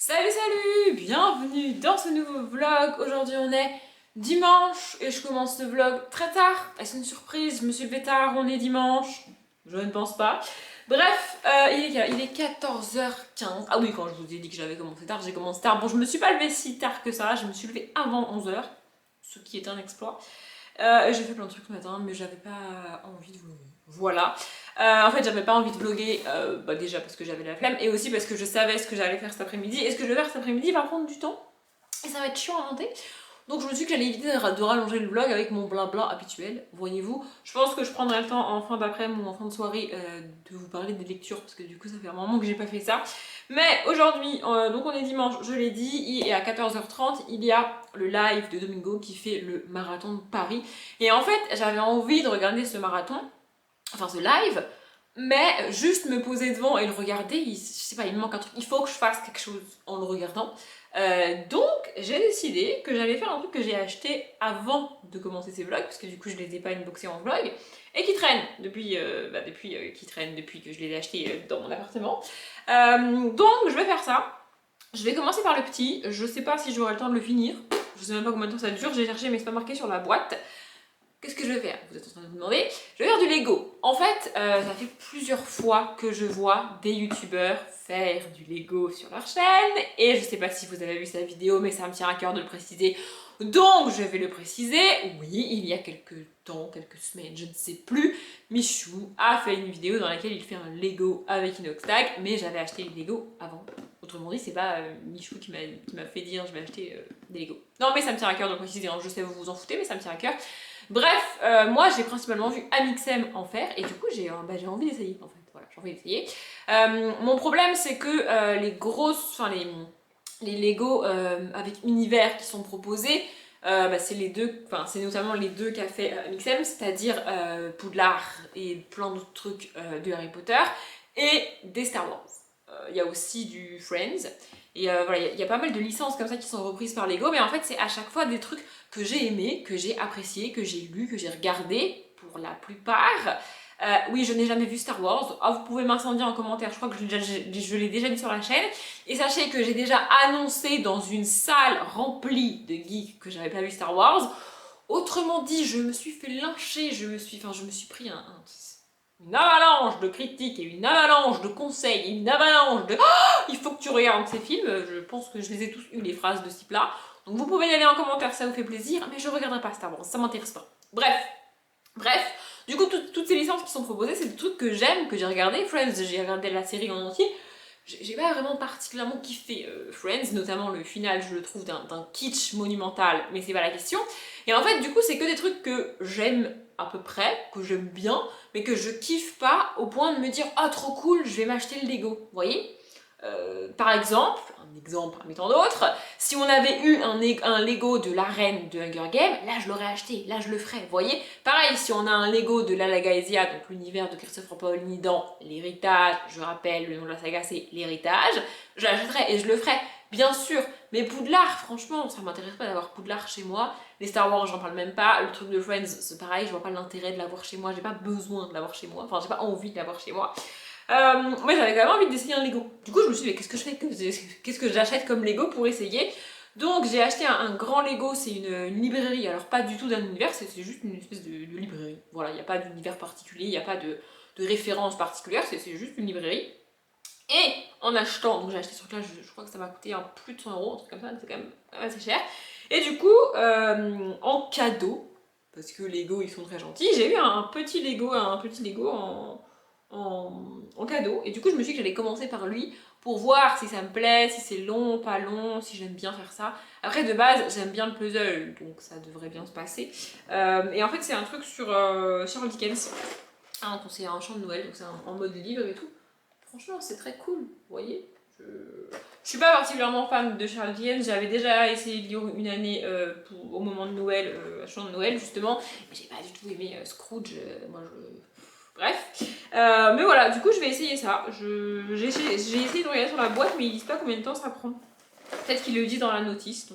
Salut, bienvenue dans ce nouveau vlog. Aujourd'hui on est dimanche et je commence ce vlog très tard. Est-ce une surprise? Je me suis levée tard, on est dimanche. Je ne pense pas. Bref, il est 14h15. Ah oui, quand je vous ai dit que j'avais commencé tard, j'ai commencé tard. Bon, je me suis pas levée si tard que ça, je me suis levée avant 11h, ce qui est un exploit. J'ai fait plein de trucs ce matin, mais j'avais pas envie de vlogger. Voilà. En fait, j'avais pas envie de vlogger, déjà parce que j'avais la flemme, et aussi parce que je savais ce que j'allais faire cet après-midi. Et ce que je vais faire cet après-midi va prendre du temps, et ça va être chiant à monter. Donc je me suis dit que j'allais éviter de rallonger le vlog avec mon blabla habituel, voyez-vous. Je pense que je prendrai le temps en fin d'après-midi ou en fin de soirée de vous parler des lectures, parce que du coup ça fait un moment que j'ai pas fait ça. Mais aujourd'hui, donc on est dimanche, je l'ai dit, et à 14h30, il y a le live de Domingo qui fait le marathon de Paris. Et en fait, j'avais envie de regarder ce marathon, enfin ce live, mais juste me poser devant et le regarder, je sais pas, il me manque un truc, il faut que je fasse quelque chose en le regardant. Donc j'ai décidé que j'allais faire un truc que j'ai acheté avant de commencer ces vlogs, parce que du coup je les ai pas unboxés en vlog, et qui traînent depuis que je les ai achetés dans mon appartement. Donc je vais faire ça. Je vais commencer par le petit, je sais pas si j'aurai le temps de le finir, je sais même pas combien de temps ça dure, j'ai cherché mais c'est pas marqué sur la boîte. Qu'est-ce que je vais faire? Vous êtes en train de vous demander. Je vais faire du Lego. En fait, ça fait plusieurs fois que je vois des youtubeurs faire du Lego sur leur chaîne. Et je sais pas si vous avez vu sa vidéo, mais ça me tient à cœur de le préciser. Donc, je vais le préciser. Oui, il y a quelques temps, quelques semaines, je ne sais plus, Michou a fait une vidéo dans laquelle il fait un Lego avec Inoxtag. Mais j'avais acheté les Lego avant. Autrement dit, c'est pas Michou qui m'a fait dire je vais acheter des Lego. Non, mais ça me tient à cœur de le préciser. Hein. Je sais, vous vous en foutez, mais ça me tient à cœur. Bref, moi j'ai principalement vu Amixem en faire et du coup j'ai envie d'essayer en fait. Voilà, j'ai envie d'essayer. Mon problème c'est que les grosses, enfin les Lego avec univers qui sont proposés, c'est les deux, enfin c'est notamment les deux qu'a fait Amixem, c'est-à-dire Poudlard et plein d'autres trucs de Harry Potter et des Star Wars. Il y a aussi du Friends. Et voilà, il y a pas mal de licences comme ça qui sont reprises par Lego, mais en fait c'est à chaque fois des trucs que j'ai aimé, que j'ai apprécié, que j'ai lu, que j'ai regardé pour la plupart. Oui, je n'ai jamais vu Star Wars. Ah, vous pouvez m'incendier en commentaire, je crois que je l'ai déjà dit sur la chaîne. Et sachez que j'ai déjà annoncé dans une salle remplie de geeks que j'avais pas vu Star Wars. Autrement dit, je me suis fait lyncher, je me suis pris une avalanche de critiques et une avalanche de conseils et une avalanche de oh, il faut que tu regardes ces films. Je pense que je les ai tous eu, les phrases de ce type-là. Donc vous pouvez y aller en commentaire, ça vous fait plaisir, mais je regarderai pas Star Wars, ça m'intéresse pas. Bref, du coup toutes ces licences qui sont proposées, c'est des trucs que j'aime, que j'ai regardé. Friends, j'ai regardé la série en entier. J'ai pas vraiment particulièrement kiffé Friends, notamment le final, je le trouve d'un kitsch monumental, mais c'est pas la question. Et en fait, du coup, c'est que des trucs que j'aime à peu près, que j'aime bien, mais que je kiffe pas au point de me dire ah trop cool, je vais m'acheter le Lego, vous voyez. Par exemple, un exemple parmi tant d'autres, si on avait eu un Lego de la reine de Hunger Games, là je l'aurais acheté, là je le ferais, vous voyez. Pareil, si on a un Lego de Lala Gaezia, donc l'univers de Christopher Paolini dans l'héritage, je rappelle, le nom de la saga c'est l'héritage, je l'achèterais et je le ferais, bien sûr. Mais Poudlard, franchement, ça m'intéresse pas d'avoir Poudlard chez moi. Les Star Wars, j'en parle même pas. Le truc de Friends, c'est pareil, je vois pas l'intérêt de l'avoir chez moi, j'ai pas besoin de l'avoir chez moi, enfin j'ai pas envie de l'avoir chez moi. Mais j'avais quand même envie d'essayer un Lego. Du coup, je me suis dit, mais qu'est-ce que je fais? Qu'est-ce que j'achète comme Lego pour essayer? Donc, j'ai acheté un grand Lego, c'est une librairie. Alors, pas du tout d'un univers, c'est juste une espèce de librairie. Voilà, il n'y a pas d'univers particulier, il n'y a pas de référence particulière, c'est juste une librairie. Et en achetant, donc j'ai acheté ce truc là, je crois que ça m'a coûté plus de 100 euros, un truc comme ça, c'est quand même assez cher. Et du coup, en cadeau, parce que Lego ils sont très gentils, j'ai eu un petit Lego en cadeau. Et du coup, je me suis dit que j'allais commencer par lui pour voir si ça me plaît, si c'est long, pas long, si j'aime bien faire ça. Après, de base, j'aime bien le puzzle, donc ça devrait bien se passer. Et en fait, c'est un truc sur Charles Dickens. Ah, c'est un chant de Noël, donc c'est en mode livre et tout. Franchement, c'est très cool, vous voyez. Je suis pas particulièrement fan de Charles Dickens, j'avais déjà essayé de lire une année au moment de Noël, un chant de Noël justement, mais j'ai pas du tout aimé Scrooge, Bref, mais voilà, du coup je vais essayer ça. J'ai essayé de regarder sur la boîte, mais ils disent pas combien de temps ça prend. Peut-être qu'ils le disent dans la notice.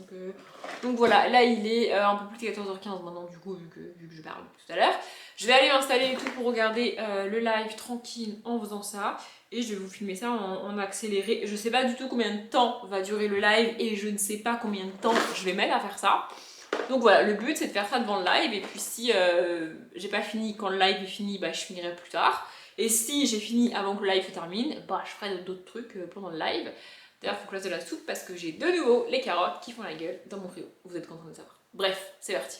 Donc voilà, là il est un peu plus de 14h15 maintenant, du coup, vu que je parle tout à l'heure. Je vais aller m'installer et tout pour regarder le live tranquille en faisant ça. Et je vais vous filmer ça en accéléré. Je sais pas du tout combien de temps va durer le live et je ne sais pas combien de temps je vais mettre à faire ça. Donc voilà, le but c'est de faire ça devant le live et puis si j'ai pas fini quand le live est fini, bah je finirai plus tard. Et si j'ai fini avant que le live se termine, bah je ferai d'autres trucs pendant le live. D'ailleurs, il faut que je fasse de la soupe parce que j'ai de nouveau les carottes qui font la gueule dans mon frigo. Vous êtes contents de savoir. Bref, c'est parti.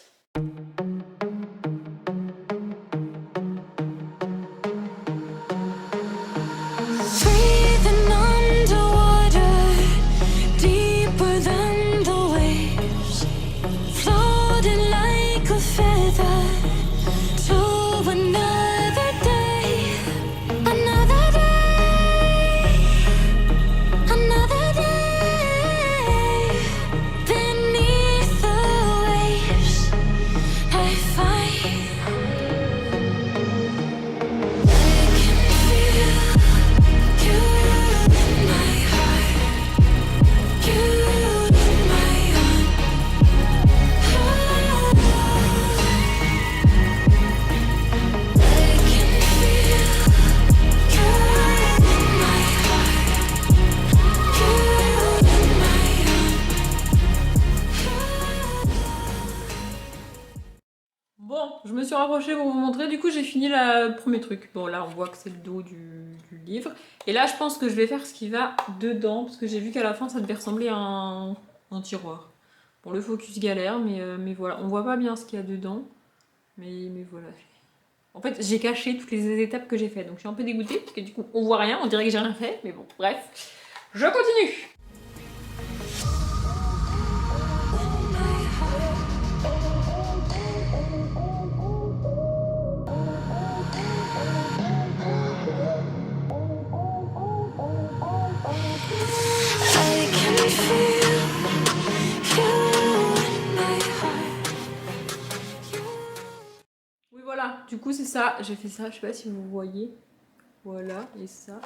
Bon, je me suis rapprochée pour vous montrer, du coup j'ai fini le premier truc. Bon là on voit que c'est le dos du livre. Et là je pense que je vais faire ce qui va dedans, parce que j'ai vu qu'à la fin ça devait ressembler à un tiroir. Bon le focus galère, mais voilà, on voit pas bien ce qu'il y a dedans. Mais voilà. En fait j'ai caché toutes les étapes que j'ai faites, donc je suis un peu dégoûtée, parce que du coup on voit rien, on dirait que j'ai rien fait, mais bon, bref. Je continue. Oui voilà, du coup c'est ça, j'ai fait ça, je sais pas si vous voyez. Voilà, et ça.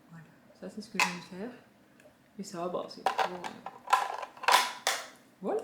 Voilà, ça c'est ce que je viens de faire. Et ça, bah c'est tout. Voilà.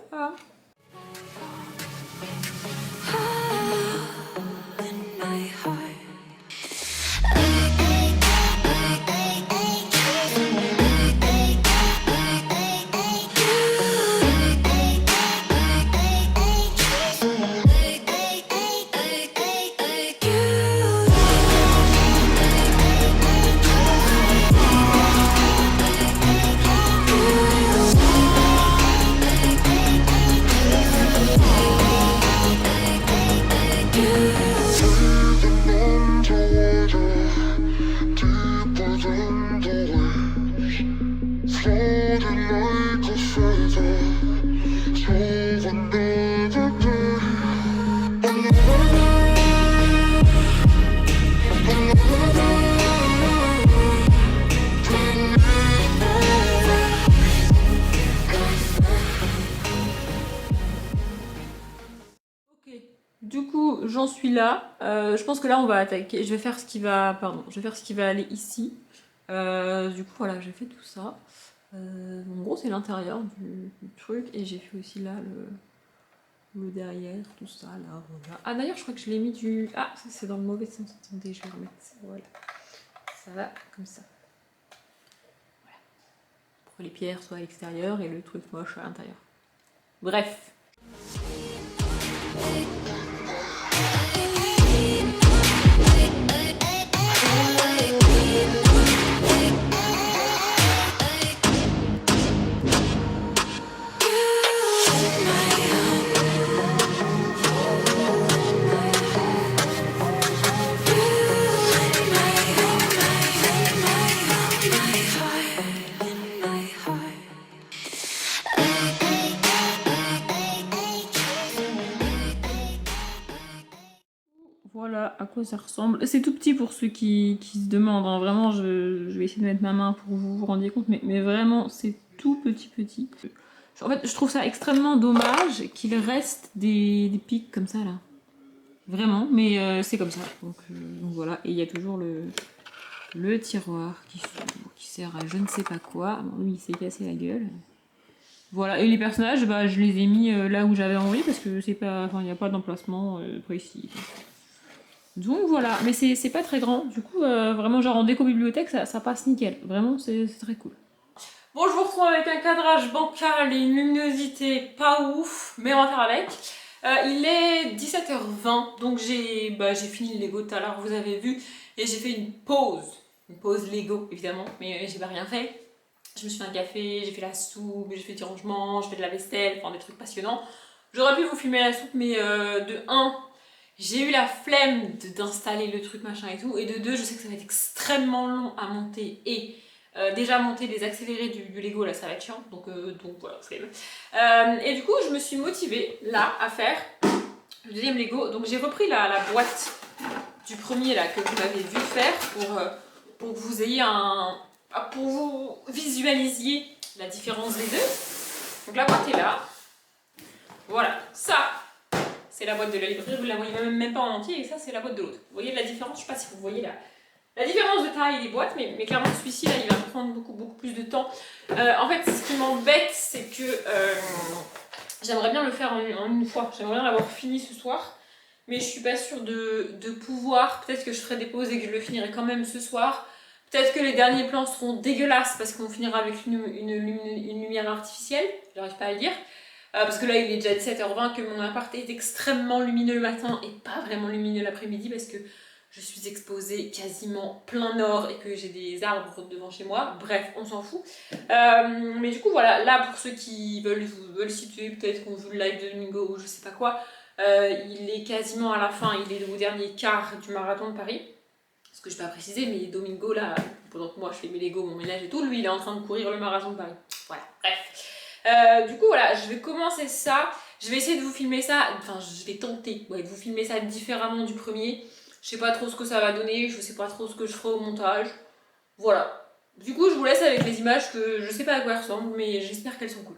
Du coup, j'en suis là. Je pense que là, on va attaquer. Je vais faire ce qui va, pardon, je vais faire ce qui va aller ici. Du coup, voilà, j'ai fait tout ça. En gros, c'est l'intérieur du truc, et j'ai fait aussi là le derrière, tout ça, là, voilà. Ah, d'ailleurs, je crois que je l'ai mis du. Ah, ça c'est dans le mauvais sens. Attendez, je vais remettre ça. Voilà, ça va comme ça. Voilà. Pour que les pierres soient à l'extérieur et le truc moche à l'intérieur. Bref. Voilà à quoi ça ressemble. C'est tout petit pour ceux qui se demandent, hein. Vraiment, je vais essayer de mettre ma main pour que vous vous rendiez compte, mais vraiment, c'est tout petit. En fait, je trouve ça extrêmement dommage qu'il reste des pics comme ça, là. Vraiment, mais c'est comme ça. Donc voilà, et il y a toujours le tiroir qui sert à je ne sais pas quoi. Bon, lui, il s'est cassé la gueule. Voilà, et les personnages, bah, je les ai mis là où j'avais envie, parce que c'est pas, enfin, il n'y a pas d'emplacement précis. Donc voilà, mais c'est pas très grand, du coup vraiment genre en déco-bibliothèque ça passe nickel, vraiment c'est très cool. Bon, je vous retrouve avec un cadrage bancal et une luminosité pas ouf, mais on va faire avec. Il est 17h20, donc j'ai fini le Lego tout à l'heure, vous avez vu, et j'ai fait une pause Lego évidemment, mais j'ai pas rien fait. Je me suis fait un café, j'ai fait la soupe, j'ai fait du rangement, j'ai fait de la vaisselle, enfin des trucs passionnants. J'aurais pu vous filmer la soupe, mais de 1, j'ai eu la flemme d'installer le truc machin et tout, et de 2, je sais que ça va être extrêmement long à monter, et déjà monter les accélérés du Lego là ça va être chiant, donc voilà, flemme. Et du coup je me suis motivée là à faire le deuxième Lego, donc j'ai repris la boîte du premier là que vous m'avez vu faire pour que vous ayez pour vous visualisiez la différence des deux. Donc la boîte est là, voilà, ça c'est la boîte de la librairie, vous la voyez même pas en entier, et ça c'est la boîte de l'autre. Vous voyez la différence, je sais pas si vous voyez la différence de taille des boîtes, mais clairement celui-ci là il va prendre beaucoup plus de temps. En fait ce qui m'embête c'est que j'aimerais bien le faire en une fois, j'aimerais bien l'avoir fini ce soir, mais je suis pas sûre de pouvoir. Peut-être que je ferai des pauses et que je le finirai quand même ce soir. Peut-être que les derniers plans seront dégueulasses parce qu'on finira avec une lumière artificielle, j'arrive pas à le dire. Parce que là il est déjà 17h20, que mon appart est extrêmement lumineux le matin et pas vraiment lumineux l'après-midi parce que je suis exposée quasiment plein nord et que j'ai des arbres devant chez moi. Bref, on s'en fout. Mais du coup voilà, là pour ceux qui veulent situer, peut-être qu'on vu le live de Domingo ou je sais pas quoi, il est quasiment à la fin, il est au dernier quart du marathon de Paris. Ce que je n'ai pas précisé, mais Domingo là, pendant que moi je fais mes Lego, mon ménage et tout, lui il est en train de courir le marathon de Paris. Voilà, bref. Du coup voilà, je vais commencer ça. Je vais essayer de vous filmer ça, enfin je vais tenter de vous filmer ça différemment du premier. Je sais pas trop ce que ça va donner, je sais pas trop ce que je ferai au montage. Voilà. Du coup je vous laisse avec les images que je sais pas à quoi elles ressemblent, mais j'espère qu'elles sont cool.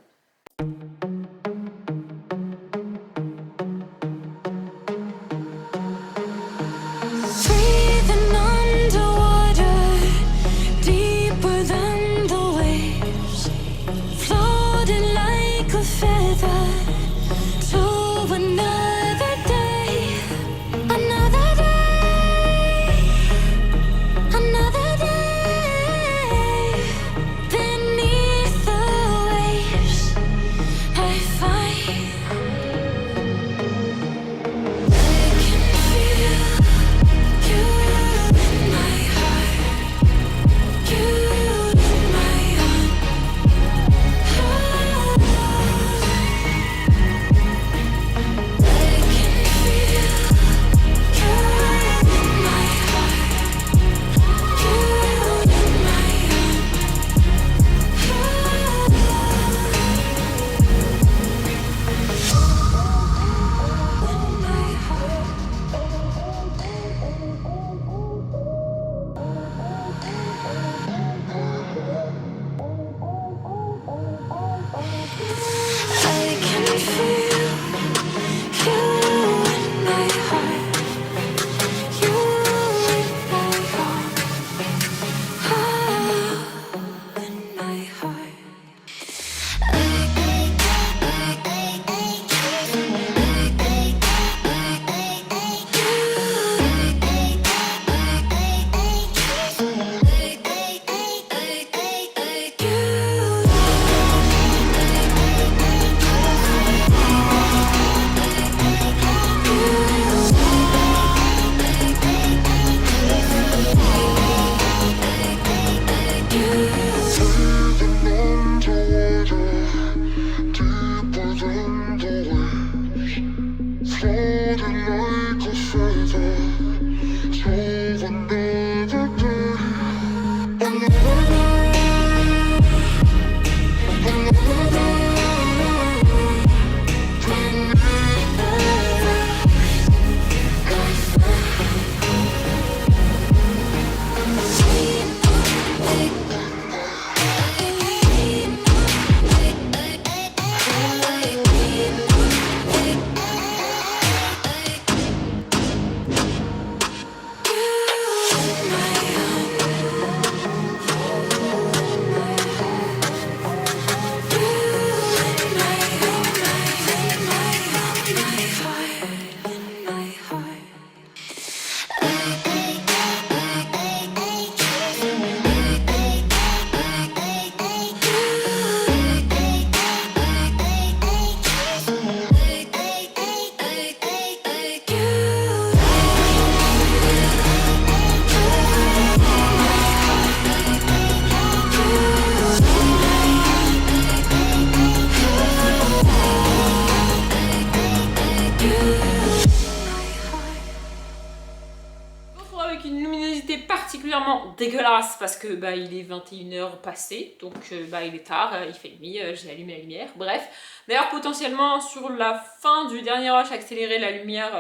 avec une luminosité particulièrement dégueulasse parce que bah il est 21h passé, donc bah il est tard, il fait nuit, j'ai allumé la lumière, bref. D'ailleurs potentiellement sur la fin du dernier rush accéléré, la lumière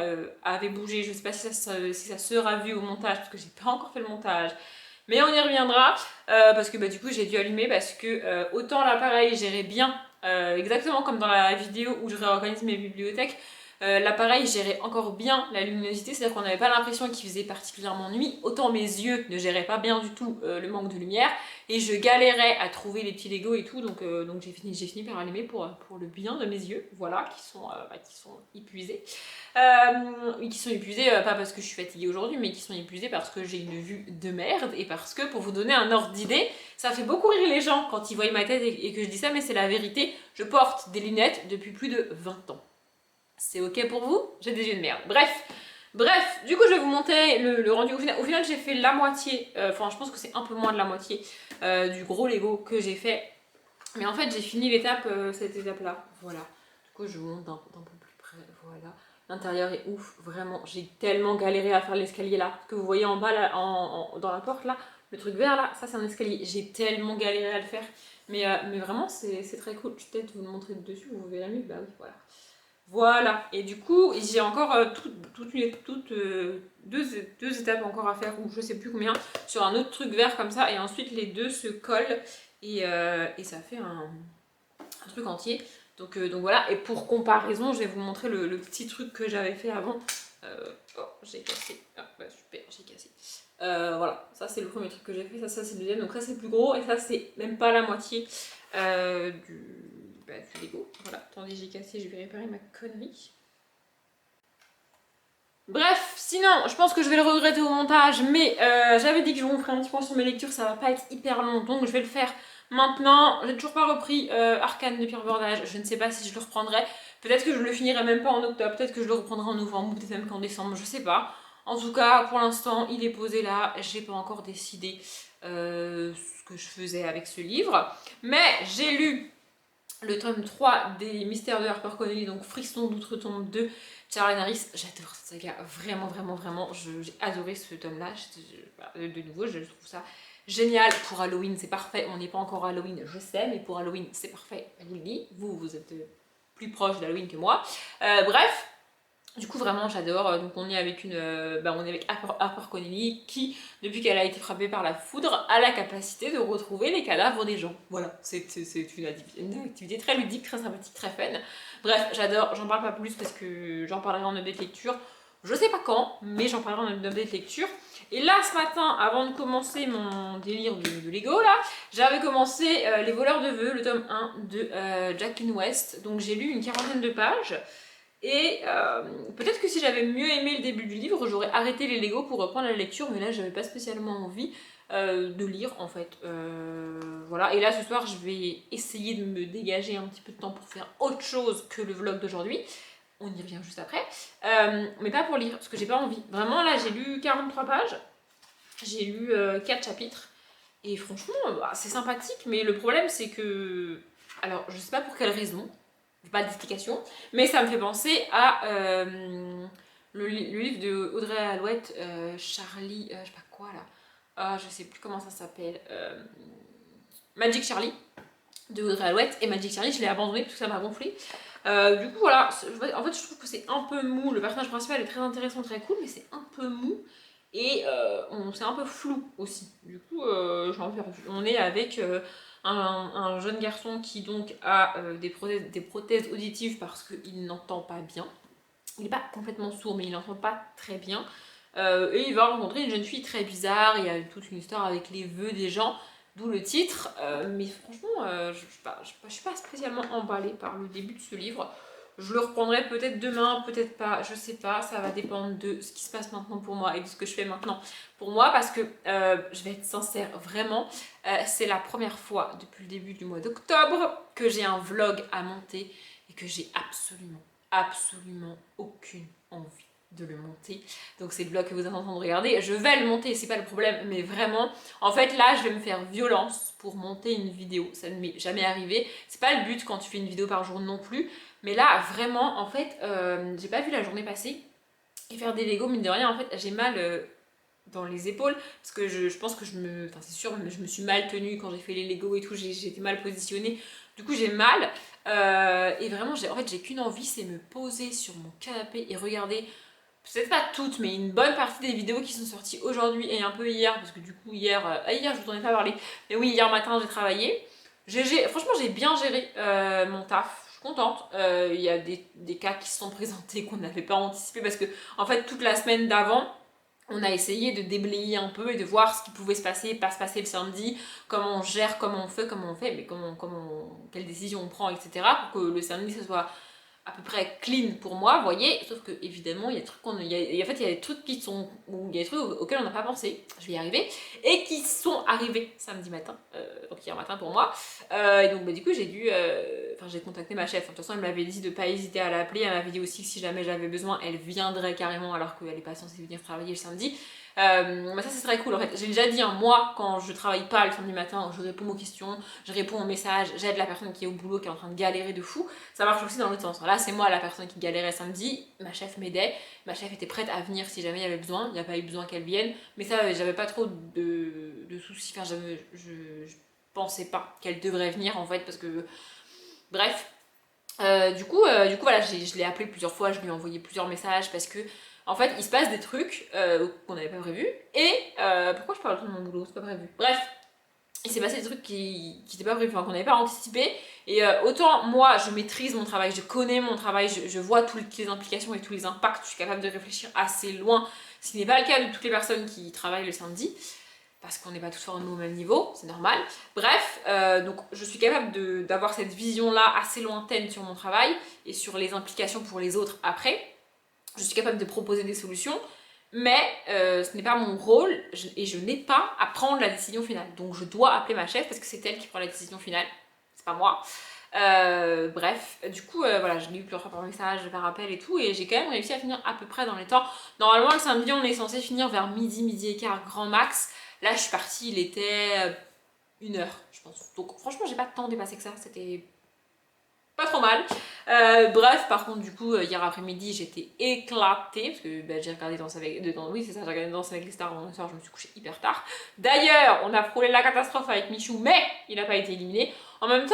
avait bougé, je sais pas si ça sera vu au montage parce que j'ai pas encore fait le montage. Mais on y reviendra parce que bah, du coup j'ai dû allumer parce que autant l'appareil gérait bien, exactement comme dans la vidéo où je réorganise mes bibliothèques, l'appareil gérait encore bien la luminosité, c'est-à-dire qu'on n'avait pas l'impression qu'il faisait particulièrement nuit, autant mes yeux ne géraient pas bien du tout le manque de lumière, et je galérais à trouver les petits Legos et tout, donc j'ai fini par allumer pour le bien de mes yeux, voilà, qui sont épuisés. Qui sont épuisés, pas parce que je suis fatiguée aujourd'hui, mais qui sont épuisés parce que j'ai une vue de merde, et parce que, pour vous donner un ordre d'idée, ça fait beaucoup rire les gens quand ils voient ma tête et que je dis ça, mais c'est la vérité, je porte des lunettes depuis plus de 20 ans. C'est ok pour vous? J'ai des yeux de merde. Bref, du coup je vais vous montrer le rendu au final. Au final j'ai fait la moitié, enfin je pense que c'est un peu moins de la moitié du gros Lego que j'ai fait. Mais en fait j'ai fini l'étape, cette étape là, voilà. Du coup je vous montre d'un peu plus près, voilà. L'intérieur est ouf, vraiment, j'ai tellement galéré à faire l'escalier là. Ce que vous voyez en bas là, dans la porte là, le truc vert là, ça c'est un escalier. J'ai tellement galéré à le faire. Mais vraiment c'est très cool. Je vais peut-être vous le montrer de dessus, vous verrez mieux, bah oui voilà. Voilà, et du coup, j'ai encore deux étapes encore à faire, ou je sais plus combien, sur un autre truc vert comme ça, et ensuite les deux se collent, et ça fait un truc entier. Donc voilà, et pour comparaison, je vais vous montrer le petit truc que j'avais fait avant. Oh, j'ai cassé. Ah, bah super, j'ai cassé. Voilà, ça c'est le premier truc que j'ai fait, ça c'est le deuxième, donc ça c'est le plus gros, et ça c'est même pas la moitié du Lego. Voilà, attendez, j'ai cassé, je vais réparer ma connerie. Bref, sinon, je pense que je vais le regretter au montage, mais j'avais dit que je vous ferais un petit point sur mes lectures, ça va pas être hyper long, donc je vais le faire maintenant. J'ai toujours pas repris Arcane de Pierre Bordage, je ne sais pas si je le reprendrai. Peut-être que je le finirai même pas en octobre, peut-être que je le reprendrai en novembre, peut-être même qu'en décembre, je sais pas. En tout cas, pour l'instant, il est posé là, j'ai pas encore décidé ce que je faisais avec ce livre. Mais j'ai lu le tome 3 des Mystères de HarperCollins, donc Frisson d'Outre-Tombe 2, Charles Harris. J'adore cette saga, vraiment, j'ai adoré ce tome-là. De nouveau, je trouve ça génial. Pour Halloween, c'est parfait. On n'est pas encore à Halloween, je sais, mais pour Halloween, c'est parfait. Je vous le dis, vous êtes plus proche d'Halloween que moi. Bref. Du coup vraiment j'adore, donc on est avec HarperCollins qui, depuis qu'elle a été frappée par la foudre, a la capacité de retrouver les cadavres des gens. Voilà, c'est une activité très ludique, très sympathique, très fun. Bref, j'adore, j'en parle pas plus parce que j'en parlerai en update lecture. Je sais pas quand, mais j'en parlerai en update lecture. Et là ce matin, avant de commencer mon délire de Lego là, j'avais commencé Les voleurs de vœux, le tome 1 de Jacqueline West. Donc j'ai lu une quarantaine de pages. Et peut-être que si j'avais mieux aimé le début du livre, j'aurais arrêté les Lego pour reprendre la lecture, mais là j'avais pas spécialement envie de lire en fait. Voilà, et là ce soir je vais essayer de me dégager un petit peu de temps pour faire autre chose que le vlog d'aujourd'hui. On y revient juste après. Mais pas pour lire, parce que j'ai pas envie. Vraiment là j'ai lu 43 pages, j'ai lu 4 chapitres, et franchement c'est sympathique, mais le problème c'est que... Alors je sais pas pour quelle raison, pas d'explication, mais ça me fait penser à le livre de Audrey Alouette, Charlie, je sais pas quoi là, je sais plus comment ça s'appelle, Magic Charlie, de Audrey Alouette. Et Magic Charlie, je l'ai abandonné parce que ça m'a gonflé. Du coup voilà, en fait je trouve que c'est un peu mou, le personnage principal est très intéressant, très cool, mais c'est un peu mou, et c'est un peu flou aussi. Du coup j'en ai perdu. On est avec... un jeune garçon qui donc a des prothèses auditives parce qu'il n'entend pas bien. Il n'est pas complètement sourd, mais il n'entend pas très bien. Et il va rencontrer une jeune fille très bizarre. Il y a toute une histoire avec les vœux des gens, d'où le titre. Mais franchement, je suis pas spécialement emballée par le début de ce livre. Je le reprendrai peut-être demain, peut-être pas, je sais pas, ça va dépendre de ce qui se passe maintenant pour moi et de ce que je fais maintenant pour moi, parce que je vais être sincère, vraiment, c'est la première fois depuis le début du mois d'octobre que j'ai un vlog à monter et que j'ai absolument aucune envie de le monter. Donc c'est le vlog que vous êtes en train de regarder, je vais le monter, c'est pas le problème, mais vraiment, en fait là je vais me faire violence pour monter une vidéo, ça ne m'est jamais arrivé, c'est pas le but quand tu fais une vidéo par jour non plus, mais là vraiment en fait j'ai pas vu la journée passer, et faire des Lego mine de rien en fait j'ai mal dans les épaules parce que je pense que enfin c'est sûr, je me suis mal tenue quand j'ai fait les Lego et tout, j'ai été mal positionnée, du coup j'ai mal et vraiment en fait j'ai qu'une envie, c'est me poser sur mon canapé et regarder, peut-être pas toutes mais une bonne partie des vidéos qui sont sorties aujourd'hui et un peu hier, parce que du coup hier je vous en ai pas parlé, mais oui hier matin j'ai travaillé, franchement j'ai bien géré mon taf. Je suis contente. Il y a des cas qui se sont présentés qu'on n'avait pas anticipé parce que en fait toute la semaine d'avant on a essayé de déblayer un peu et de voir ce qui pouvait se passer, pas se passer le samedi, comment on gère, comment on fait, mais quelles décisions on prend, etc. pour que le samedi ça soit à peu près clean pour moi, vous voyez, sauf que évidemment il y a des trucs en fait il y a des trucs qui sont, il y a des trucs auxquels on n'a pas pensé, je vais y arriver, et qui sont arrivés samedi matin, donc hier matin pour moi, et donc du coup j'ai dû, j'ai contacté ma chef, de toute façon elle m'avait dit de pas hésiter à l'appeler, elle m'avait dit aussi que si jamais j'avais besoin elle viendrait carrément alors qu'elle est pas censée venir travailler le samedi. Mais ça c'est très cool en fait, j'ai déjà dit moi quand je travaille pas le samedi matin, je réponds aux questions, je réponds aux messages, j'aide la personne qui est au boulot qui est en train de galérer de fou, ça marche aussi dans l'autre sens. Là c'est moi la personne qui galérait samedi, ma chef m'aidait, ma chef était prête à venir si jamais il y avait besoin, il n'y a pas eu besoin qu'elle vienne, mais ça j'avais pas trop de soucis, enfin je pensais pas qu'elle devrait venir en fait parce que bref. Du coup voilà, je l'ai appelé plusieurs fois, je lui ai envoyé plusieurs messages parce que en fait il se passe des trucs qu'on n'avait pas prévus et pourquoi je parle de mon boulot, c'est pas prévu. Bref, il s'est passé des trucs qui n'étaient pas prévus, enfin, qu'on n'avait pas anticipé. Et autant moi je maîtrise mon travail, je connais mon travail, je vois toutes les implications et tous les impacts, je suis capable de réfléchir assez loin, ce qui n'est pas le cas de toutes les personnes qui travaillent le samedi parce qu'on n'est pas tous formés au même niveau, c'est normal. Bref, donc je suis capable d'avoir cette vision-là assez lointaine sur mon travail et sur les implications pour les autres après. Je suis capable de proposer des solutions, mais ce n'est pas mon rôle et je n'ai pas à prendre la décision finale. Donc je dois appeler ma chef parce que c'est elle qui prend la décision finale, c'est pas moi. Bref, du coup, voilà, je l'ai eu plusieurs fois par message, par appel et tout, et j'ai quand même réussi à finir à peu près dans les temps. Normalement, le samedi, on est censé finir vers midi et quart, grand max. Là, je suis partie, il était 1h, je pense. Donc, franchement, j'ai pas tant dépassé que ça. C'était pas trop mal. Bref, par contre, du coup, hier après-midi, j'étais éclatée parce que j'ai regardé Danse avec. Oui, c'est ça, j'ai regardé Danse avec les stars avant soir, je me suis couchée hyper tard. D'ailleurs, on a frôlé la catastrophe avec Michou, mais il n'a pas été éliminé. En même temps,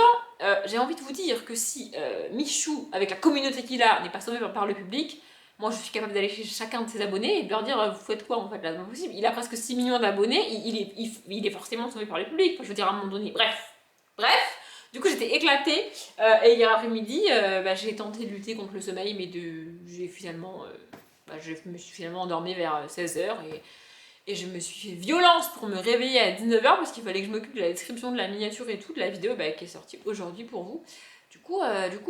j'ai envie de vous dire que si Michou, avec la communauté qu'il a, n'est pas sauvé par le public, moi je suis capable d'aller chez chacun de ses abonnés et de leur dire vous faites quoi en fait là, c'est pas possible. Il a presque 6 millions d'abonnés, il est forcément sauvé par le public, je veux dire à un moment donné. Bref. Du coup j'étais éclatée et hier après-midi j'ai tenté de lutter contre le sommeil mais je me suis finalement endormie vers 16h et je me suis fait violence pour me réveiller à 19h parce qu'il fallait que je m'occupe de la description de la miniature et tout de la vidéo qui est sortie aujourd'hui pour vous. Du coup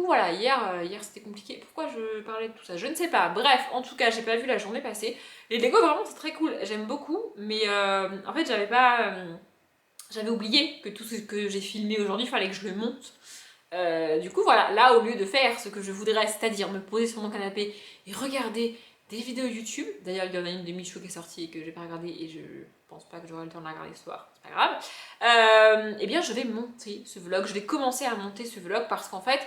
voilà, hier c'était compliqué. Pourquoi je parlais de tout ça? Je ne sais pas. Bref, en tout cas, j'ai pas vu la journée passer. Les Lego, vraiment, c'est très cool. J'aime beaucoup. Mais en fait, j'avais oublié que tout ce que j'ai filmé aujourd'hui, il fallait que je le monte. Du coup, voilà, là, au lieu de faire ce que je voudrais, c'est-à-dire me poser sur mon canapé et regarder des vidéos YouTube, d'ailleurs, il y en a une de Michou qui est sortie et que j'ai pas regardée et je pense pas que j'aurai le temps de la regarder ce soir, c'est pas grave. Eh bien, je vais monter ce vlog, je vais commencer à monter ce vlog parce qu'en fait,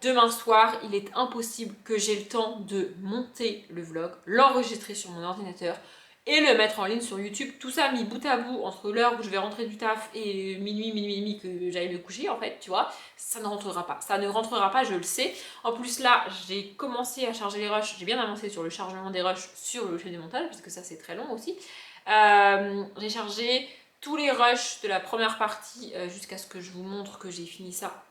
demain soir, il est impossible que j'ai le temps de monter le vlog, l'enregistrer sur mon ordinateur et le mettre en ligne sur YouTube. Tout ça mis bout à bout entre l'heure où je vais rentrer du taf et minuit et demi que j'aille me coucher en fait, tu vois, ça ne rentrera pas. Ça ne rentrera pas, je le sais. En plus là, j'ai commencé à charger les rushs, j'ai bien avancé sur le chargement des rushs sur le logiciel de montage parce que ça c'est très long aussi. J'ai chargé tous les rushs de la première partie jusqu'à ce que je vous montre que j'ai fini ça.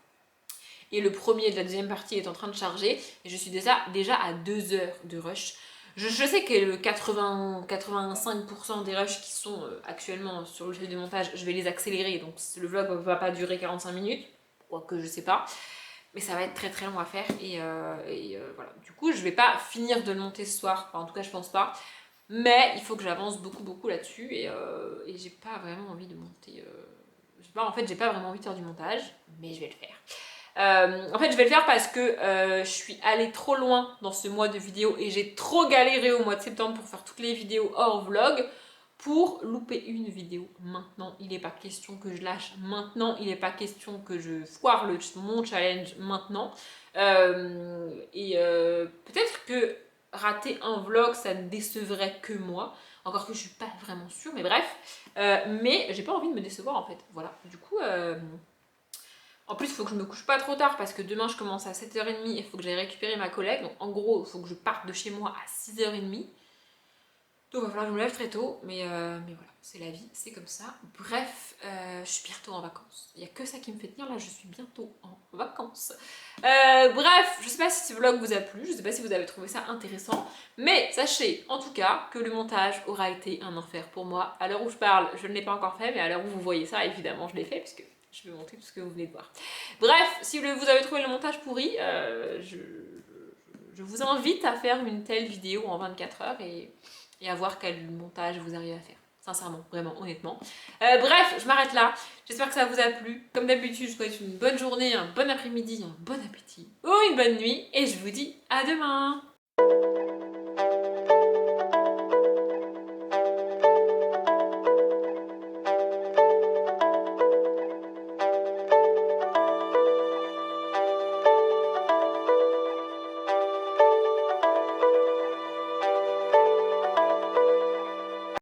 Et le premier de la deuxième partie est en train de charger et je suis déjà à 2 heures de rush. Je sais que le 85% des rushs qui sont actuellement sur le jeu de montage, je vais les accélérer, donc le vlog ne va pas durer 45 minutes, quoique je sais pas, mais ça va être très très long à faire et voilà. Du coup, je vais pas finir de le monter ce soir, enfin, en tout cas je pense pas, mais il faut que j'avance beaucoup là-dessus et j'ai pas vraiment envie de monter. En fait, j'ai pas vraiment envie de faire du montage, mais je vais le faire. En fait je vais le faire parce que je suis allée trop loin dans ce mois de vidéos et j'ai trop galéré au mois de septembre pour faire toutes les vidéos hors vlog pour louper une vidéo. Maintenant il n'est pas question que je lâche, maintenant il n'est pas question que je foire mon challenge maintenant peut-être que rater un vlog, ça ne décevrait que moi. Encore que je suis pas vraiment sûre, mais bref. Mais j'ai pas envie de me décevoir en fait. Voilà. Du coup, en plus, il faut que je me couche pas trop tard parce que demain je commence à 7h30 et il faut que j'aille récupérer ma collègue. Donc en gros, il faut que je parte de chez moi à 6h30. Donc il va falloir que je me lève très tôt, mais voilà, c'est la vie, c'est comme ça. Bref, je suis bientôt en vacances. Il n'y a que ça qui me fait tenir, là je suis bientôt en vacances. Bref, je sais pas si ce vlog vous a plu, je sais pas si vous avez trouvé ça intéressant, mais sachez en tout cas que le montage aura été un enfer pour moi. À l'heure où je parle, je ne l'ai pas encore fait, mais à l'heure où vous voyez ça, évidemment je l'ai fait, puisque je vais montrer tout ce que vous venez de voir. Bref, si vous avez trouvé le montage pourri, je vous invite à faire une telle vidéo en 24 heures et à voir quel montage vous arrivez à faire. Sincèrement, vraiment, honnêtement. Bref, je m'arrête là. J'espère que ça vous a plu. Comme d'habitude, je vous souhaite une bonne journée, un bon après-midi, un bon appétit ou une bonne nuit. Et je vous dis à demain.